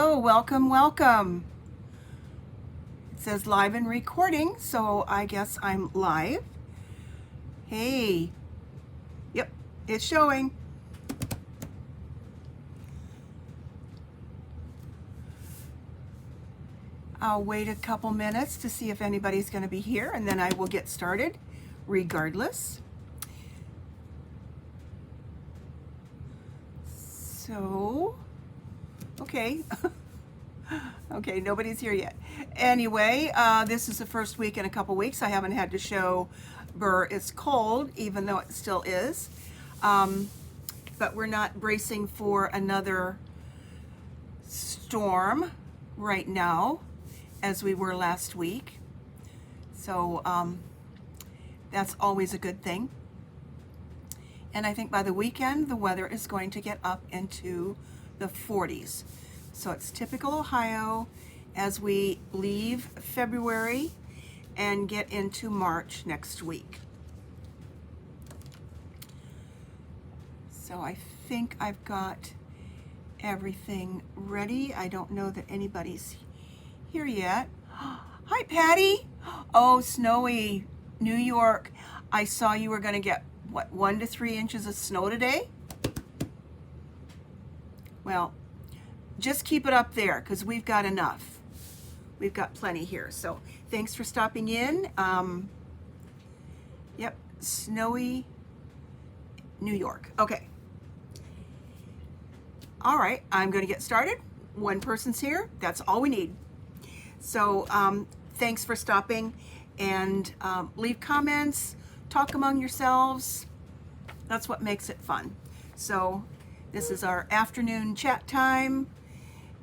Hello, welcome, welcome. It says live and recording, so I guess I'm live. Hey, yep, it's showing. I'll wait a couple minutes to see if anybody's going to be here, and then I will get started regardless. So, okay. Okay, nobody's here yet. Anyway, this is the first week in a couple weeks. I haven't had to show Burr It's Cold, even though it still is. But we're not bracing for another storm right now, as we were last week. So that's always a good thing. And I think by the weekend, the weather is going to get up into the 40s. So it's typical Ohio as we leave February and get into March next week. So I think I've got everything ready. I don't know that anybody's here yet. Hi, Patty. Oh, snowy New York. I saw you were going to get, what, 1 to 3 inches of snow today? Well, just keep it up there because we've got enough. We've got plenty here. So thanks for stopping in. Yep, snowy New York. Okay. All right, I'm going to get started. One person's here. That's all we need. So thanks for stopping, and leave comments, talk among yourselves. That's what makes it fun. So this is our afternoon chat time.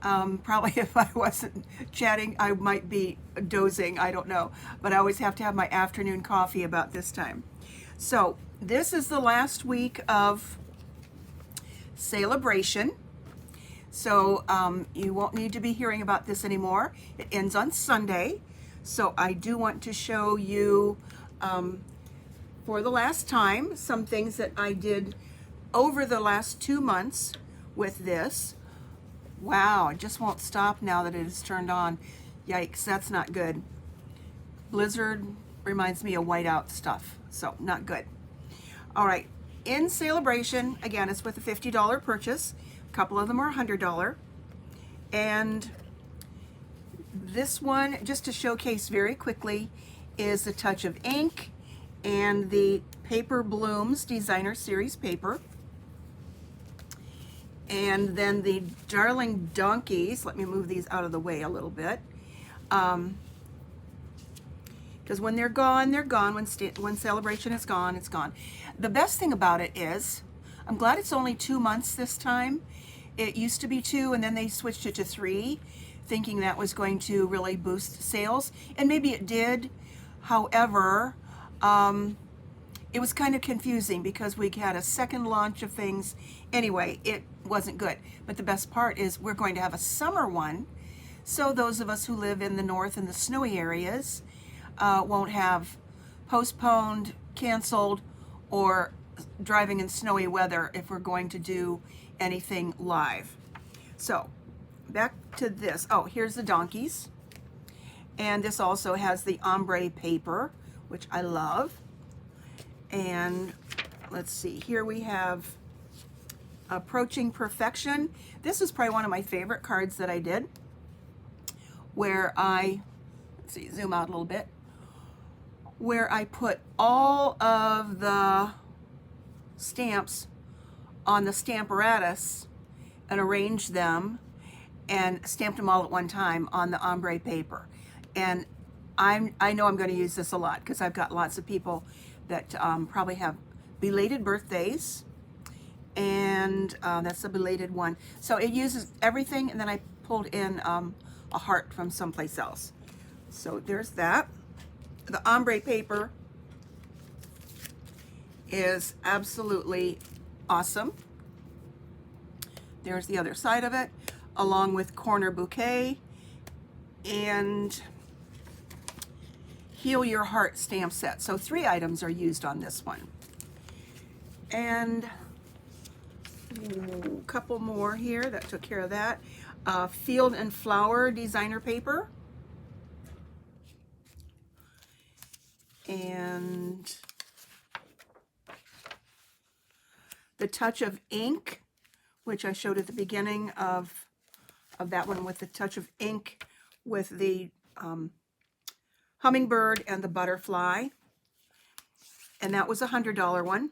Probably if I wasn't chatting, I might be dozing, I don't know. But I always have to have my afternoon coffee about this time. So this is the last week of celebration. So you won't need to be hearing about this anymore. It ends on Sunday. So I do want to show you, for the last time, some things that I did over the last 2 months with this. Wow, it just won't stop now that it is turned on. Yikes, that's not good. Blizzard reminds me of whiteout stuff, so not good. All right, in celebration, again, it's with a $50 purchase. A couple of them are $100. And this one, just to showcase very quickly, is the Touch of Ink and the Paper Blooms Designer Series paper. And then the Darling Donkeys, let me move these out of the way a little bit. Because when they're gone, they're gone. When celebration is gone, it's gone. The best thing about it is, I'm glad it's only 2 months this time. It used to be 2, and then they switched it to 3, thinking that was going to really boost sales. And maybe it did. However, it was kind of confusing because we had a second launch of things. Anyway, it wasn't good. But the best part is we're going to have a summer one. So those of us who live in the north and the snowy areas won't have postponed, canceled, or driving in snowy weather if we're going to do anything live. So back to this. Oh, here's the donkeys. And this also has the ombre paper, which I love. And let's see, here we have Approaching Perfection. This is probably one of my favorite cards that I did, where let's see, zoom out a little bit, where I put all of the stamps on the Stamparatus and arranged them and stamped them all at one time on the ombre paper. And I know I'm going to use this a lot because I've got lots of people that probably have belated birthdays, and that's a belated one. So it uses everything, and then I pulled in a heart from someplace else. So there's that. The ombre paper is absolutely awesome. There's the other side of it, along with Corner Bouquet and Heal Your Heart stamp set. So 3 items are used on this one. And a couple more here that took care of that. Field and Flower designer paper. And the Touch of Ink, which I showed at the beginning of that one, with the touch of ink with the hummingbird and the butterfly. And that was a $100 one.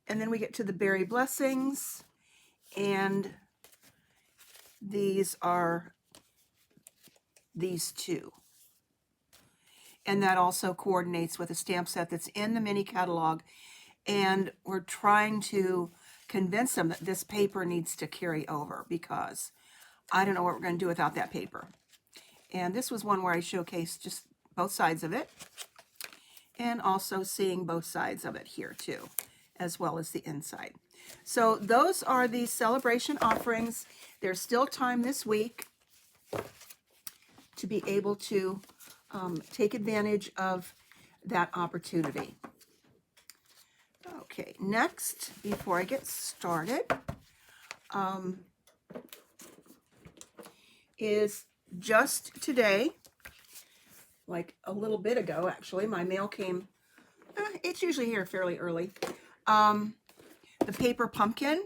And then we get to the Berry Blessings, and these are these two. And that also coordinates with a stamp set that's in the mini catalog. And we're trying to convince them that this paper needs to carry over, because I don't know what we're going to do without that paper. And this was one where I showcased just both sides of it, and also seeing both sides of it here too, as well as the inside. So those are the celebration offerings. There's still time this week to be able to take advantage of that opportunity. Okay, next, before I get started, is just today, like a little bit ago actually, my mail came, it's usually here fairly early. The paper pumpkin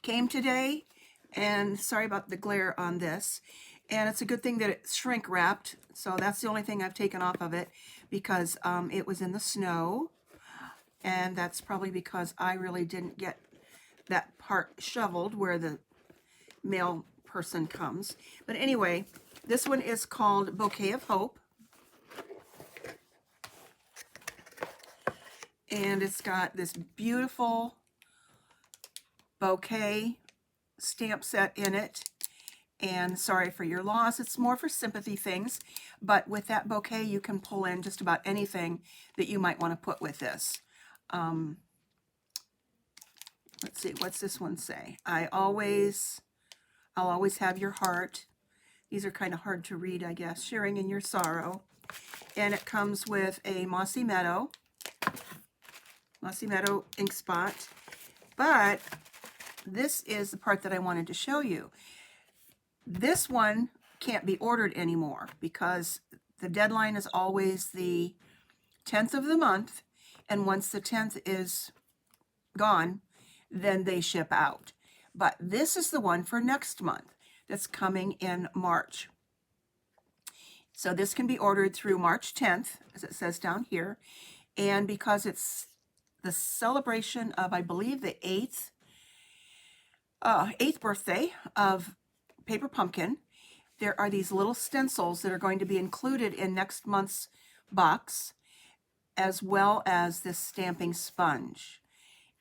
came today, and sorry about the glare on this, and it's a good thing that it's shrink wrapped, so that's the only thing I've taken off of it, because it was in the snow, and that's probably because I really didn't get that part shoveled where the mail person comes. But anyway, this one is called Bouquet of Hope, and it's got this beautiful bouquet stamp set in it. And sorry for your loss, it's more for sympathy things, but with that bouquet you can pull in just about anything that you might want to put with this. Let's see, what's this one say? I'll always have your heart. These are kind of hard to read, I guess. Sharing in your sorrow. And it comes with a Mossy Meadow ink spot. But this is the part that I wanted to show you. This one can't be ordered anymore because the deadline is always the 10th of the month, and once the 10th is gone, then they ship out. But this is the one for next month that's coming in March. So this can be ordered through March 10th, as it says down here. And because it's the celebration of, I believe, the 8th birthday of Paper Pumpkin, there are these little stencils that are going to be included in next month's box, as well as this stamping sponge.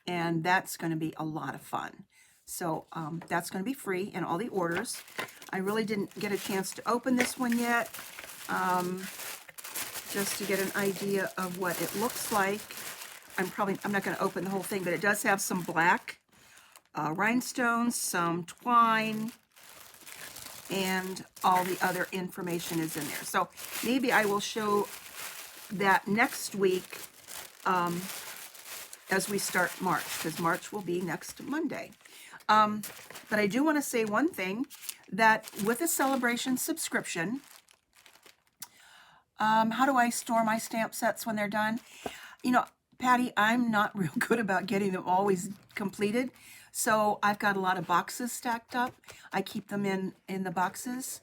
And that's going to be a lot of fun. So that's going to be free in all the orders. I really didn't get a chance to open this one yet, just to get an idea of what it looks like. I'm not going to open the whole thing, but it does have some black rhinestones, some twine, and all the other information is in there. So maybe I will show that next week as we start March, because March will be next Monday. But I do want to say one thing, that with a celebration subscription, how do I store my stamp sets when they're done? You know, Patty, I'm not real good about getting them always completed. So I've got a lot of boxes stacked up. I keep them in the boxes.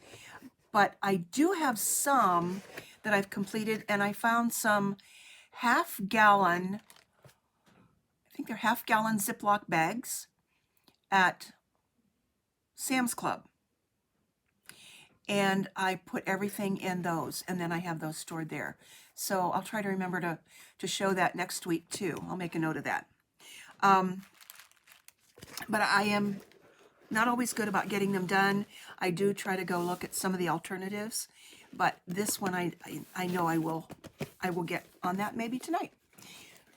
But I do have some that I've completed, and I found some half-gallon, I think they're half-gallon Ziploc bags at Sam's Club. And I put everything in those, and then I have those stored there. So I'll try to remember to show that next week too. I'll make a note of that. But I am not always good about getting them done. I do try to go look at some of the alternatives, but this one I know I will get on that maybe tonight.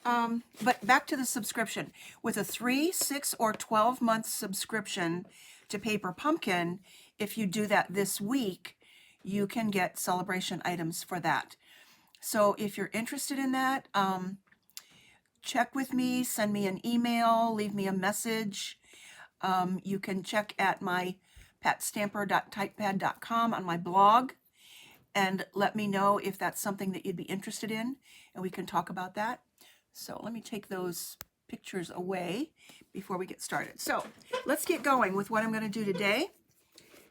But back to the subscription. With a 3, 6, or 12-month subscription to Paper Pumpkin, if you do that this week, you can get celebration items for that. So if you're interested in that, check with me, send me an email, leave me a message. You can check at my patstamper.typepad.com on my blog and let me know if that's something that you'd be interested in, and we can talk about that. So let me take those pictures away before we get started. So let's get going with what I'm going to do today,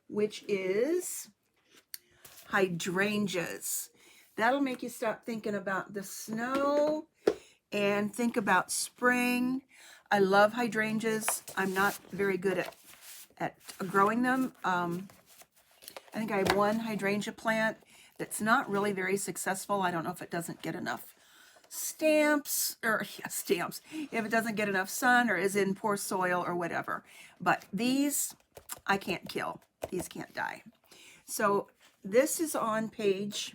which is hydrangeas. That'll make you stop thinking about the snow and think about spring. I love hydrangeas. I'm not very good at growing them. I think I have one hydrangea plant that's not really very successful. I don't know if it doesn't get enough stamps, if it doesn't get enough sun or is in poor soil or whatever. But these I can't kill. These can't die. So this is on page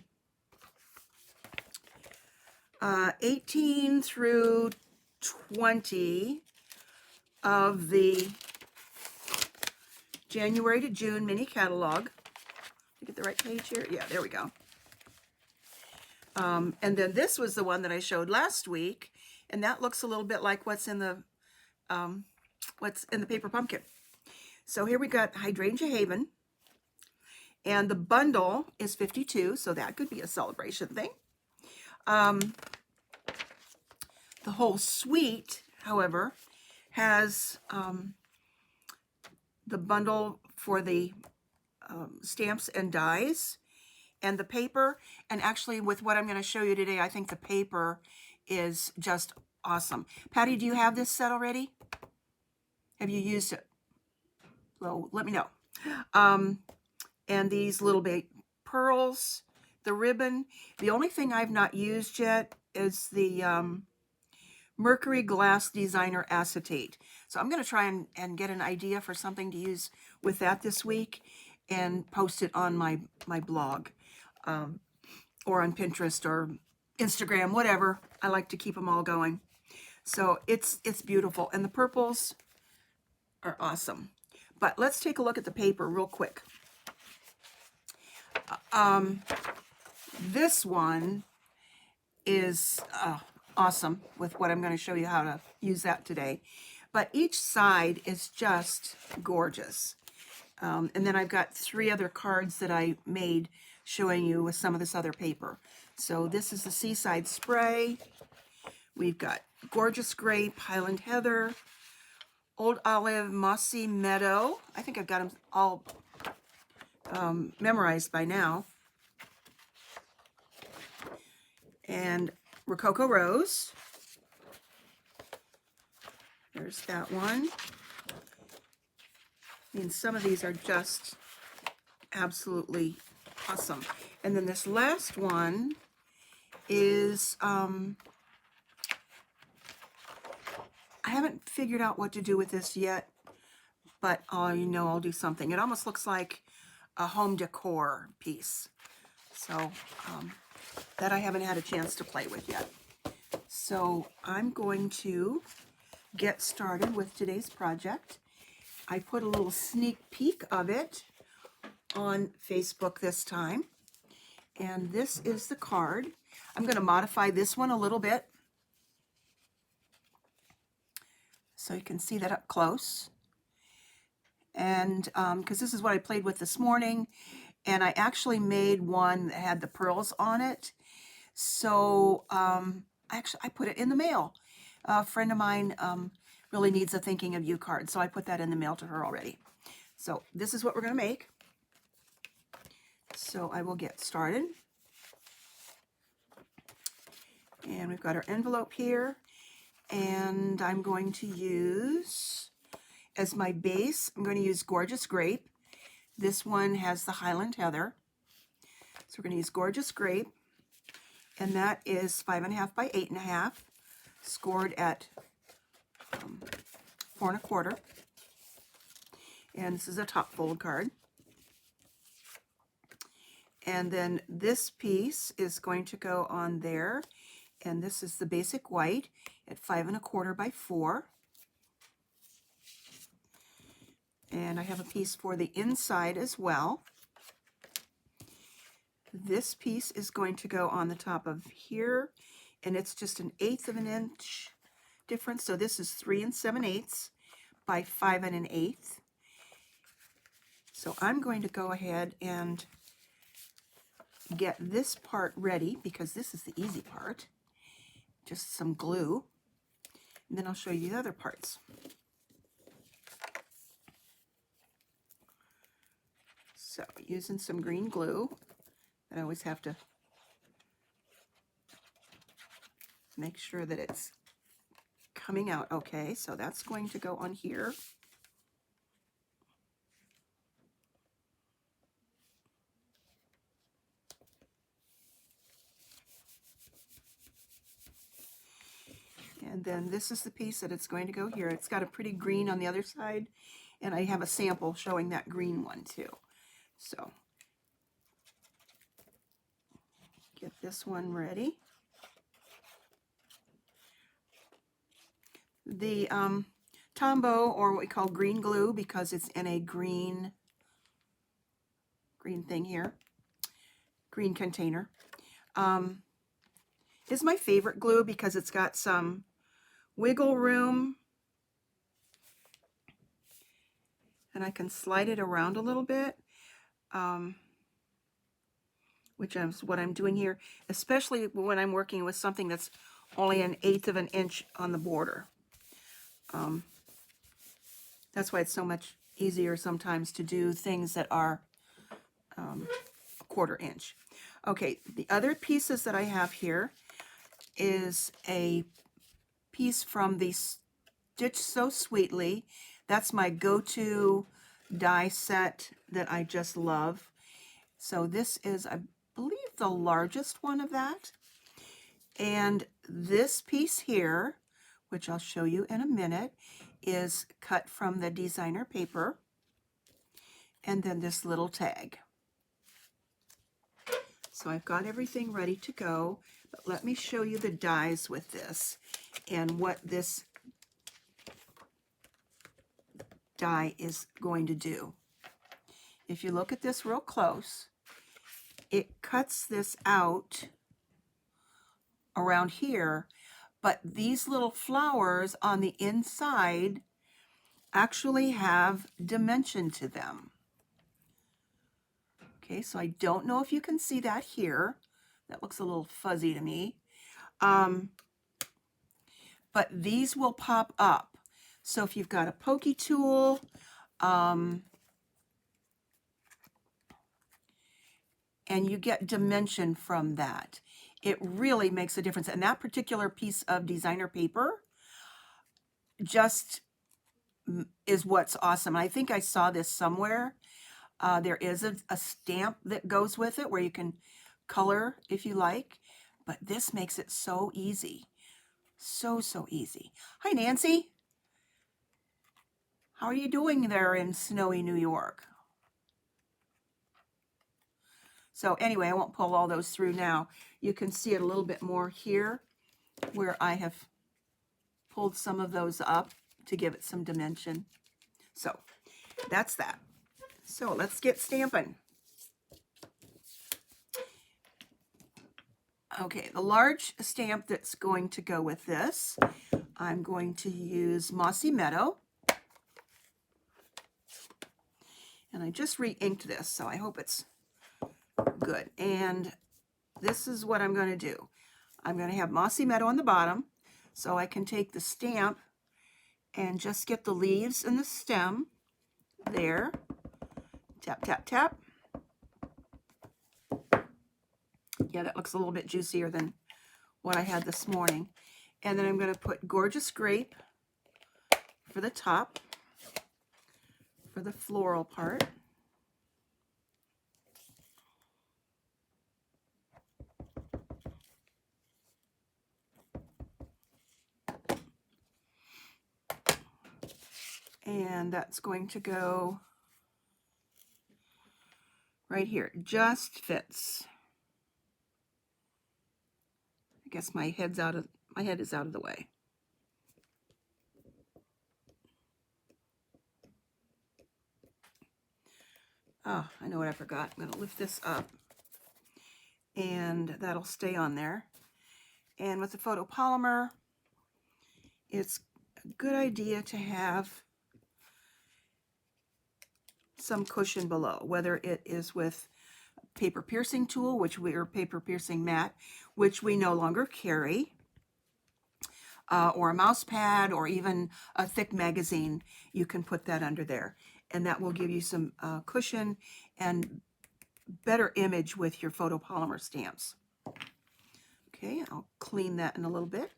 18 through 20 of the January to June mini catalog. Did I get the right page here? Yeah, there we go. And then this was the one that I showed last week, and that looks a little bit like what's in the paper pumpkin. So here we got Hydrangea Haven, and the bundle is 52, so that could be a celebration thing. The whole suite, however, has the bundle for the stamps and dies and the paper. And actually, with what I'm going to show you today, I think the paper is just awesome. Patty, do you have this set already? Have you used it? Well, let me know. And these little big pearls, the ribbon. The only thing I've not used yet is the Mercury Glass Designer Acetate. So I'm going to try and get an idea for something to use with that this week and post it on my blog or on Pinterest or Instagram, whatever. I like to keep them all going. So it's beautiful. And the purples are awesome. But let's take a look at the paper real quick. This one is awesome with what I'm going to show you how to use that today. But each side is just gorgeous. And then I've got 3 other cards that I made showing you with some of this other paper. So this is the Seaside Spray. We've got Gorgeous Grape, Highland Heather, Old Olive, Mossy Meadow. I think I've got them all memorized by now. And Rococo Rose. There's that one. I mean, some of these are just absolutely awesome. And then this last one is, I haven't figured out what to do with this yet, but you know, I'll do something. It almost looks like a home decor piece. So that I haven't had a chance to play with yet. So I'm going to get started with today's project. I put a little sneak peek of it on Facebook this time. And this is the card. I'm going to modify this one a little bit so you can see that up close. And because this is what I played with this morning, and I actually made one that had the pearls on it. So I put it in the mail. A friend of mine really needs a thinking of you card, so I put that in the mail to her already. So this is what we're going to make. So I will get started. And we've got our envelope here, and I'm going to use, as my base, I'm going to use Gorgeous Grape. This one has the Highland Heather. So we're going to use Gorgeous Grape, and that is 5.5 by 8.5, scored at 4 1/4. And this is a top fold card. And then this piece is going to go on there. And this is the basic white at 5 1/4 by 4. And I have a piece for the inside as well. This piece is going to go on the top of here, and it's just 1/8 of an inch difference. So this is 3 7/8 by 5 1/8. So I'm going to go ahead and get this part ready because this is the easy part. Just some glue. And then I'll show you the other parts. So using some green glue. I always have to make sure that it's coming out okay. So that's going to go on here. And then this is the piece that it's going to go here. It's got a pretty green on the other side, and I have a sample showing that green one too. So get this one ready. The Tombow, or what we call green glue, because it's in a green thing here, green container, is my favorite glue because it's got some wiggle room, and I can slide it around a little bit, which is what I'm doing here, especially when I'm working with something that's only 1/8 of an inch on the border. That's why it's so much easier sometimes to do things that are a 1/4 inch. Okay, the other pieces that I have here is a piece from the Stitch So Sweetly. That's my go-to die set that I just love. So this is, I believe, the largest one of that. And this piece here, which I'll show you in a minute, is cut from the designer paper. And then this little tag. So I've got everything ready to go, but let me show you the dies with this and what this die is going to do. If you look at this real close, it cuts this out around here, but these little flowers on the inside actually have dimension to them. Okay, so I don't know if you can see that here. That looks a little fuzzy to me. But these will pop up. So if you've got a pokey tool, and you get dimension from that, it really makes a difference. And that particular piece of designer paper just is what's awesome. I think I saw this somewhere. There is a stamp that goes with it where you can color if you like, but this makes it so easy. So easy. Hi, Nancy. How are you doing there in snowy New York? So anyway, I won't pull all those through now. You can see it a little bit more here where I have pulled some of those up to give it some dimension. So that's that. So let's get stamping. Okay, the large stamp that's going to go with this, I'm going to use Mossy Meadow. And I just re-inked this, so I hope it's good. And this is what I'm going to do. I'm going to have Mossy Meadow on the bottom, so I can take the stamp and just get the leaves and the stem there. Tap, tap, tap. Yeah, that looks a little bit juicier than what I had this morning. And then I'm going to put Gorgeous Grape for the top, for the floral part. And that's going to go right here. Just fits. I guess my head is out of the way. Oh, I know what I forgot. I'm going to lift this up, and that'll stay on there. And with the photopolymer, it's a good idea to have some cushion below, whether it is with paper piercing tool, or paper piercing mat, which we no longer carry, or a mouse pad, or even a thick magazine. You can put that under there, and that will give you some cushion and better image with your photopolymer stamps. Okay, I'll clean that in a little bit.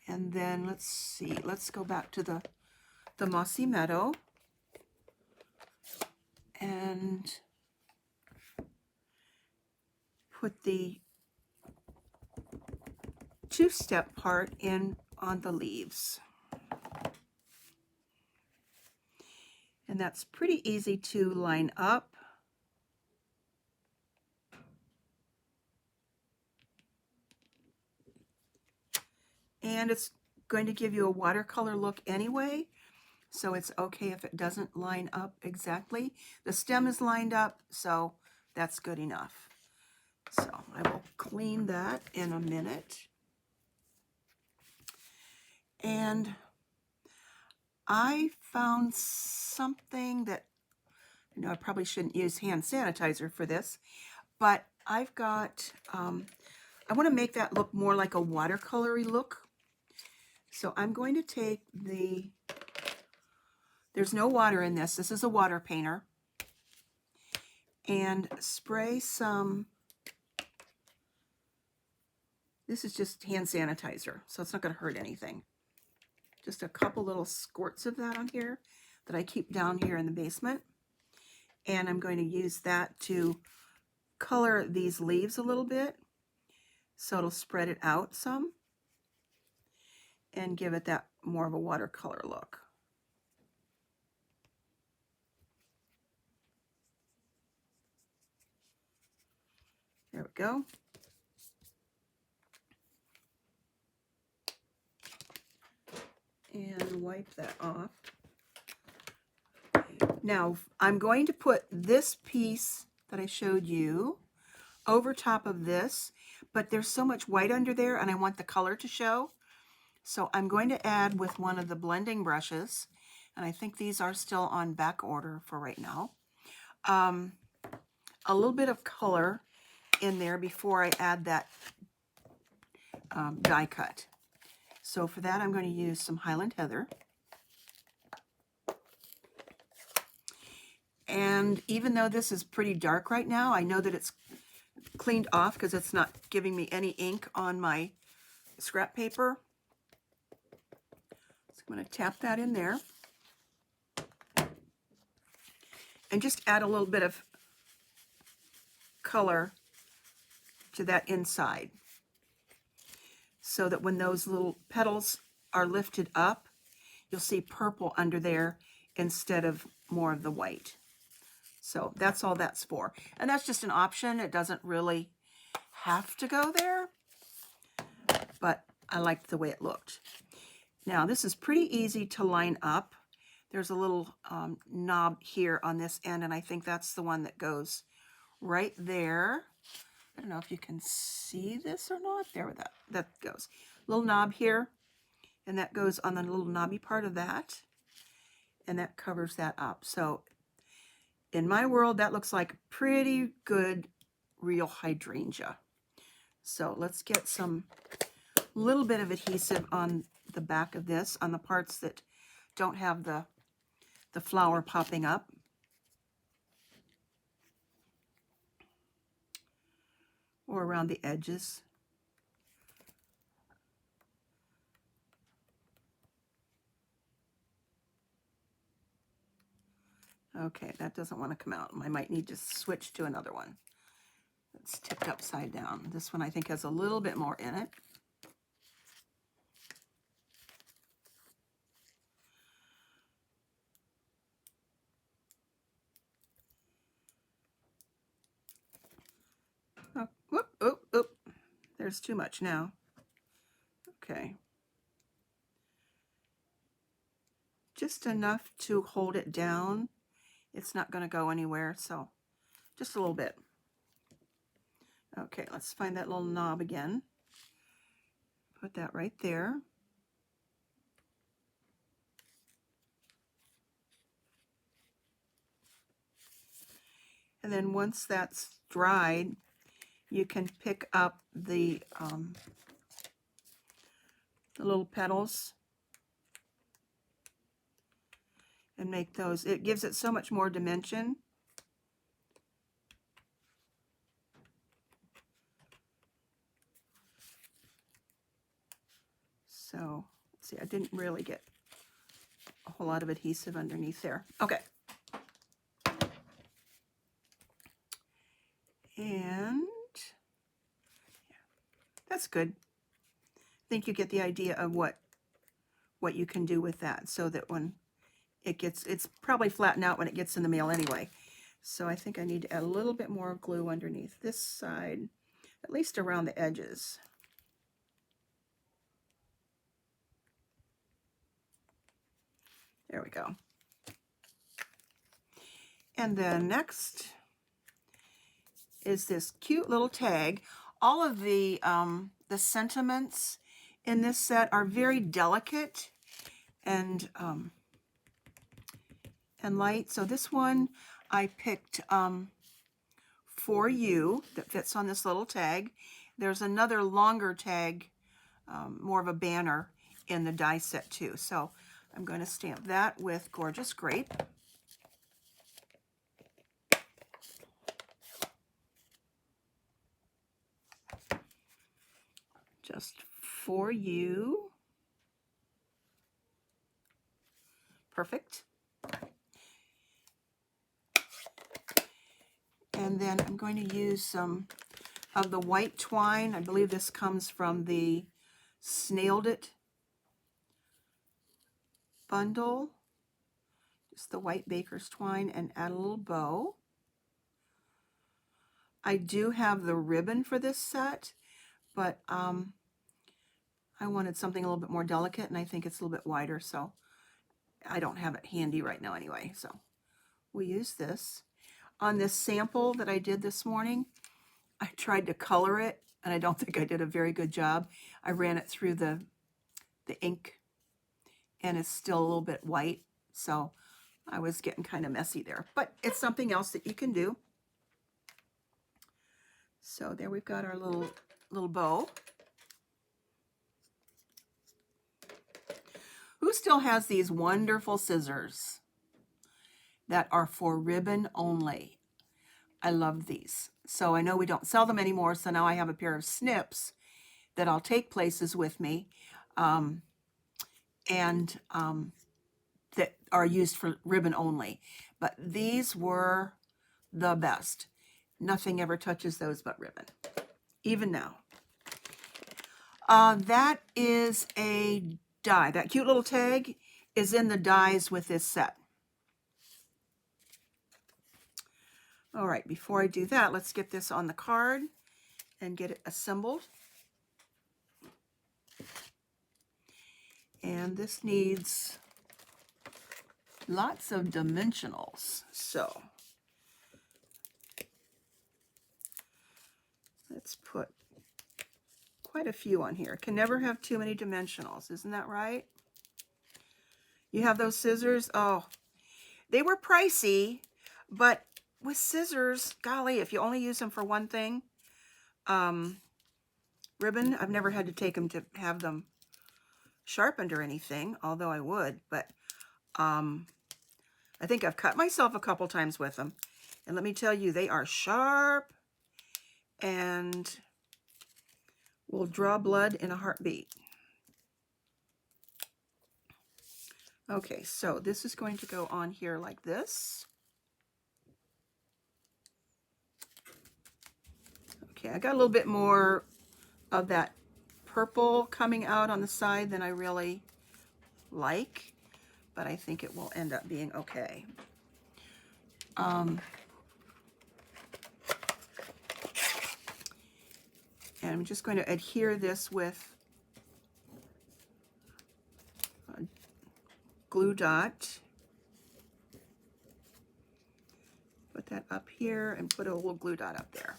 And then let's see, let's go back to the Mossy Meadow. And put the two-step part in on the leaves. And that's pretty easy to line up. And it's going to give you a watercolor look anyway, so it's okay if it doesn't line up exactly. The stem is lined up, so that's good enough. So I will clean that in a minute. And I found something that, I probably shouldn't use hand sanitizer for this, but I've got, I want to make that look more like a watercolory look. So I'm going to take there's no water in this. This is a water painter. And spray some, this is just hand sanitizer, so it's not going to hurt anything. Just a couple little squirts of that on here that I keep down here in the basement. And I'm going to use that to color these leaves a little bit, so it'll spread it out some and give it that more of a watercolor look. There we go. And wipe that off. Now I'm going to put this piece that I showed you over top of this, but there's so much white under there and I want the color to show. So I'm going to add with one of the blending brushes, and I think these are still on back order for right now, a little bit of color in there before I add that die cut. So for that I'm going to use some Highland Heather. And even though this is pretty dark right now, I know that it's cleaned off because it's not giving me any ink on my scrap paper. I'm going to tap that in there and just add a little bit of color to that inside, so that when those little petals are lifted up, you'll see purple under there instead of more of the white. So that's all that's for. And that's just an option. It doesn't really have to go there, but I liked the way it looked. Now this is pretty easy to line up. There's a little knob here on this end, and I think that's the one that goes right there. I don't know if you can see this or not. There, that goes. Little knob here, and that goes on the little knobby part of that, and that covers that up. So in my world, that looks like pretty good real hydrangea. So let's get some little bit of adhesive on the back of this, on the parts that don't have the flower popping up. Or around the edges. Okay, that doesn't want to come out. I might need to switch to another one. It's tipped upside down. This one I think has a little bit more in it. Oh, whoop, oh, oh. There's too much now. Okay. Just enough to hold it down. It's not going to go anywhere, so just a little bit. Okay, let's find that little knob again. Put that right there. And then once that's dried, you can pick up the little petals and make those. It gives it so much more dimension. So, let's see, I didn't really get a whole lot of adhesive underneath there. Okay. And yeah, that's good. I think you get the idea of what you can do with that, so that when it gets, it's probably flattened out when it gets in the mail anyway. So I think I need to add a little bit more glue underneath this side, at least around the edges. There we go. And then next is this cute little tag. All of the sentiments in this set are very delicate and light. So this one I picked For You that fits on this little tag. There's another longer tag, more of a banner in the die set too. So I'm going to stamp that with Gorgeous Grape. Just For You. Perfect. And then I'm going to use some of the white twine. I believe this comes from the Snailed It bundle. Just the white baker's twine, and add a little bow. I do have the ribbon for this set, but I wanted something a little bit more delicate, and I think it's a little bit wider, so I don't have it handy right now anyway. So we'll use this. On this sample that I did this morning, I tried to color it, and I don't think I did a very good job. I ran it through the ink, and it's still a little bit white, so I was getting kind of messy there. But it's something else that you can do. So there we've got our little bow. Who still has these wonderful scissors that are for ribbon only? I love these. So I know we don't sell them anymore, so now I have a pair of snips that I'll take places with me, and that are used for ribbon only. But these were the best. Nothing ever touches those but ribbon, even now. That is a die. That cute little tag is in the dies with this set. All right, before I do that, let's get this on the card and get it assembled. And this needs lots of dimensionals. So let's put quite a few on here. Can never have too many dimensionals, isn't that right? You have those scissors? Oh, they were pricey, but with scissors, golly, if you only use them for one thing, ribbon, I've never had to take them to have them sharpened or anything, although I would, but I think I've cut myself a couple times with them. And let me tell you, they are sharp and will draw blood in a heartbeat. Okay, so this is going to go on here like this. Okay, I got a little bit more of that purple coming out on the side than I really like, but I think it will end up being okay. And I'm just going to adhere this with a glue dot. Put that up here and put a little glue dot up there.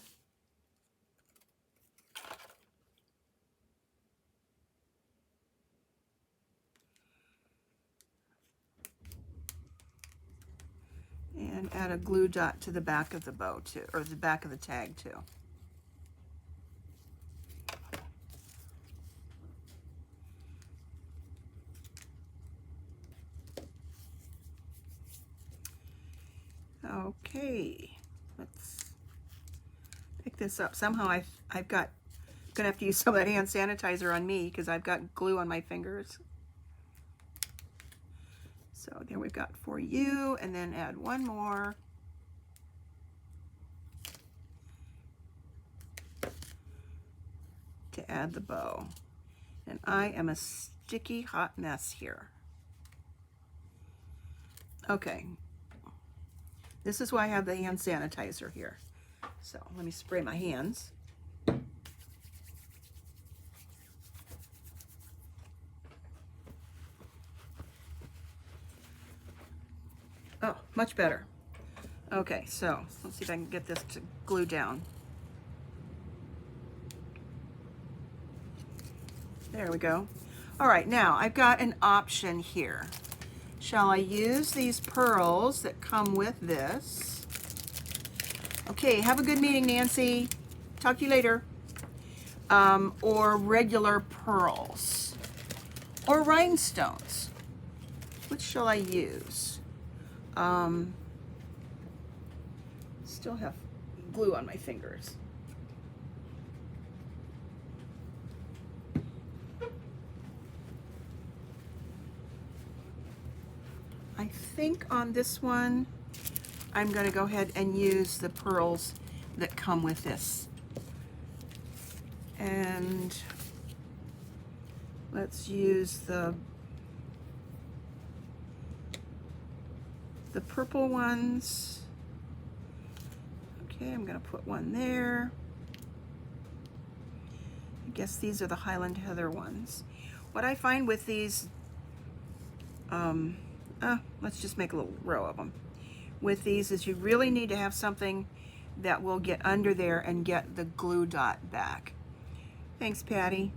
And add a glue dot to the back of the bow too, or the back of the tag too. Okay, let's pick this up. Somehow I've got, gonna have to use some of that hand sanitizer on me because I've got glue on my fingers. So there we've got for you, and then add one more. To add the bow. And I am a sticky hot mess here. Okay. This is why I have the hand sanitizer here. So let me spray my hands. Oh, much better. Okay, so let's see if I can get this to glue down. There we go. All right, now I've got an option here. Shall I use these pearls that come with this? Okay, have a good meeting, Nancy. Talk to you later. Or regular pearls. Or rhinestones. Which shall I use? Still have glue on my fingers. I think on this one, I'm going to go ahead and use the pearls that come with this. And let's use the purple ones. Okay, I'm going to put one there. I guess these are the Highland Heather ones. What I find with these, let's just make a little row of them. With these is you really need to have something that will get under there and get the glue dot back. Thanks, Patty.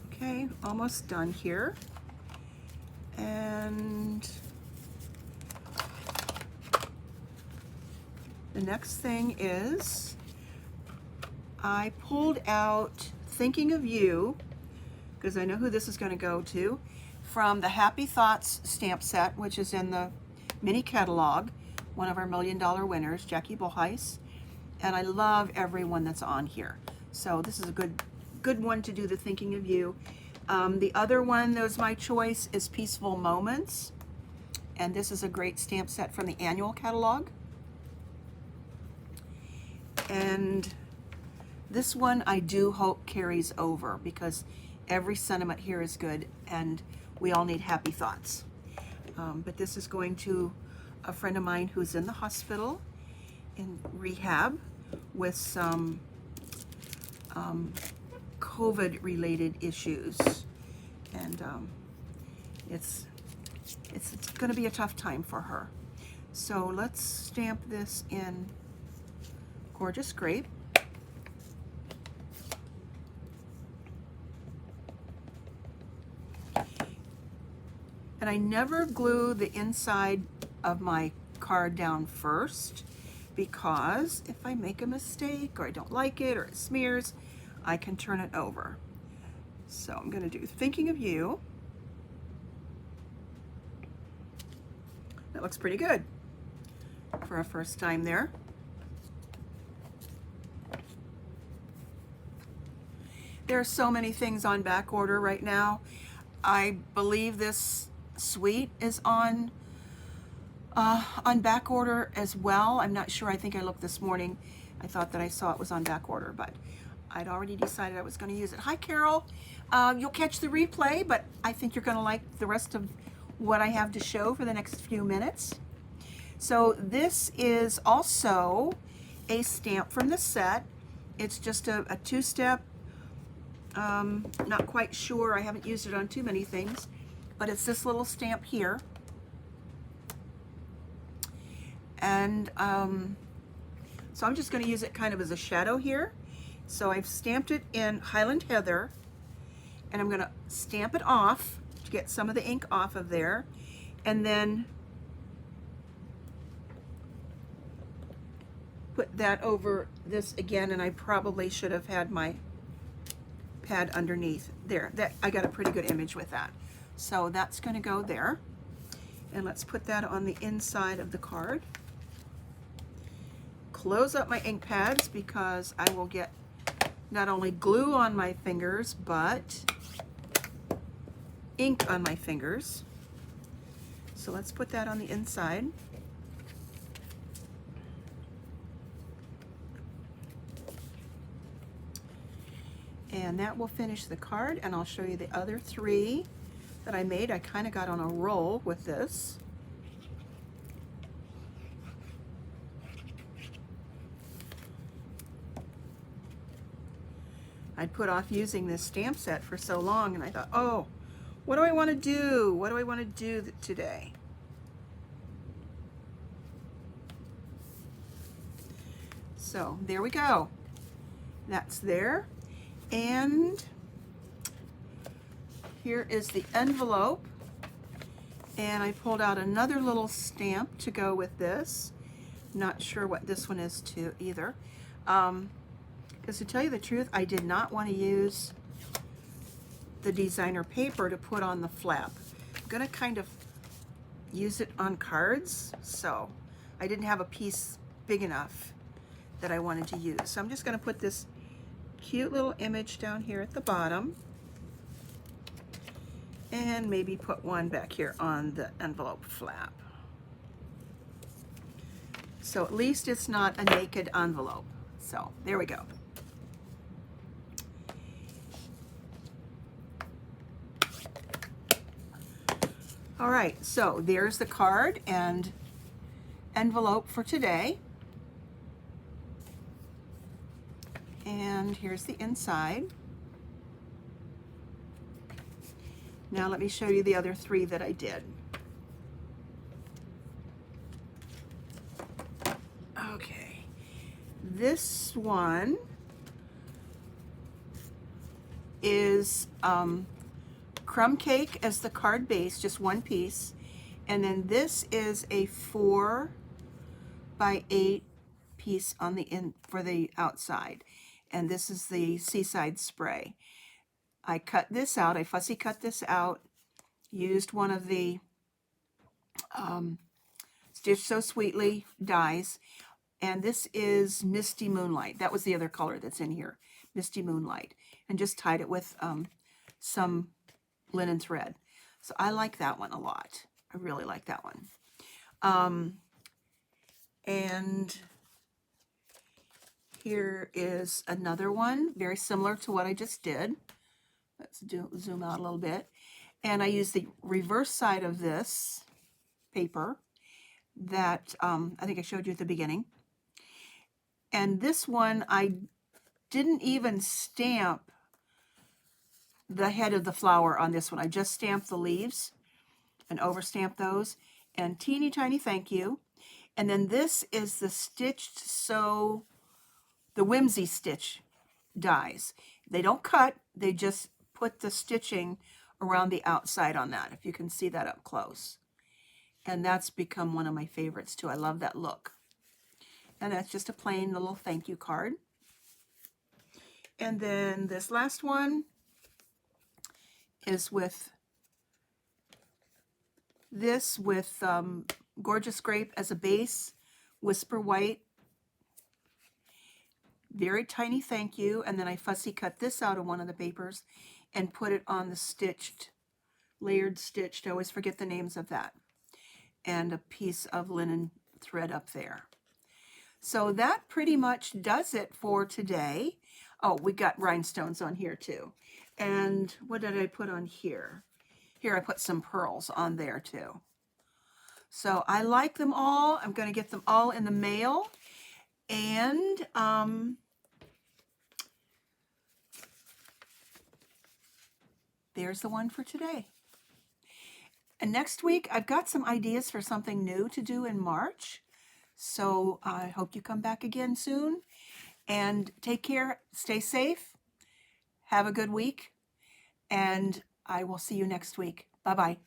Okay, almost done here. And the next thing is I pulled out Thinking of You, because I know who this is going to go to, from the Happy Thoughts stamp set, which is in the mini catalog, one of our $1 Million winners, Jackie Boheis. And I love everyone that's on here. So this is a good one to do the Thinking of You. The other one that was my choice is Peaceful Moments. And this is a great stamp set from the annual catalog. And this one I do hope carries over because every sentiment here is good and we all need happy thoughts. But this is going to a friend of mine who's in the hospital in rehab with some COVID related issues. And it's going to be a tough time for her. So let's stamp this in Gorgeous Grape. And I never glue the inside of my card down first because if I make a mistake or I don't like it or it smears, I can turn it over. So I'm going to do Thinking of You. That looks pretty good for a first time there. There are so many things on back order right now. I believe this suite is on back order as well. I'm not sure. I think I looked this morning. I thought that I saw it was on back order, but I'd already decided I was going to use it. Hi, Carol. You'll catch the replay, but I think you're going to like the rest of what I have to show for the next few minutes. So this is also a stamp from the set. It's just a two-step. Not quite sure. I haven't used it on too many things, but it's this little stamp here. And so I'm just going to use it kind of as a shadow here. So I've stamped it in Highland Heather, and I'm going to stamp it off to get some of the ink off of there. And then put that over this again, and I probably should have had my pad underneath there. That I got a pretty good image with that. So that's going to go there. And let's put that on the inside of the card. Close up my ink pads because I will get not only glue on my fingers, but ink on my fingers. So let's put that on the inside. And that will finish the card, and I'll show you the other three that I made. I kind of got on a roll with this. I'd put off using this stamp set for so long, and I thought, oh, what do I want to do? What do I want to do today? So there we go. That's there. And here is the envelope. And I pulled out another little stamp to go with this. Not sure what this one is to either. Because to tell you the truth, I did not want to use the designer paper to put on the flap. I'm going to kind of use it on cards, so I didn't have a piece big enough that I wanted to use. So I'm just going to put this cute little image down here at the bottom, and maybe put one back here on the envelope flap. So at least it's not a naked envelope. So there we go. All right, so there's the card and envelope for today. And here's the inside. Now let me show you the other three that I did. Okay, this one is crumb cake as the card base, just one piece. And then this is a 4x8 piece on the for the outside. And this is the Seaside Spray. I cut this out, I fussy cut this out, used one of the Stitch So Sweetly dies, and this is Misty Moonlight. That was the other color that's in here, Misty Moonlight, and just tied it with some linen thread. So I like that one a lot. I really like that one. And here is another one, very similar to what I just did. Let's zoom out a little bit. And I use the reverse side of this paper that I think I showed you at the beginning. And this one, I didn't even stamp the head of the flower on this one. I just stamped the leaves and overstamped those. And teeny tiny thank you. And then this is the Stitched So, the Whimsy Stitch dies. They don't cut, they just put the stitching around the outside on that, if you can see that up close. And that's become one of my favorites too. I love that look. And that's just a plain little thank you card. And then this last one is with this, with Gorgeous Grape as a base, Whisper White, very tiny thank you, and then I fussy cut this out of one of the papers and put it on the stitched, layered stitched, I always forget the names of that, and a piece of linen thread up there. So that pretty much does it for today. Oh, we got rhinestones on here too. And what did I put on here? Here I put some pearls on there too. So I like them all. I'm going to get them all in the mail. And there's the one for today. And next week, I've got some ideas for something new to do in March. So I hope you come back again soon. And take care, stay safe, have a good week, and I will see you next week. Bye-bye.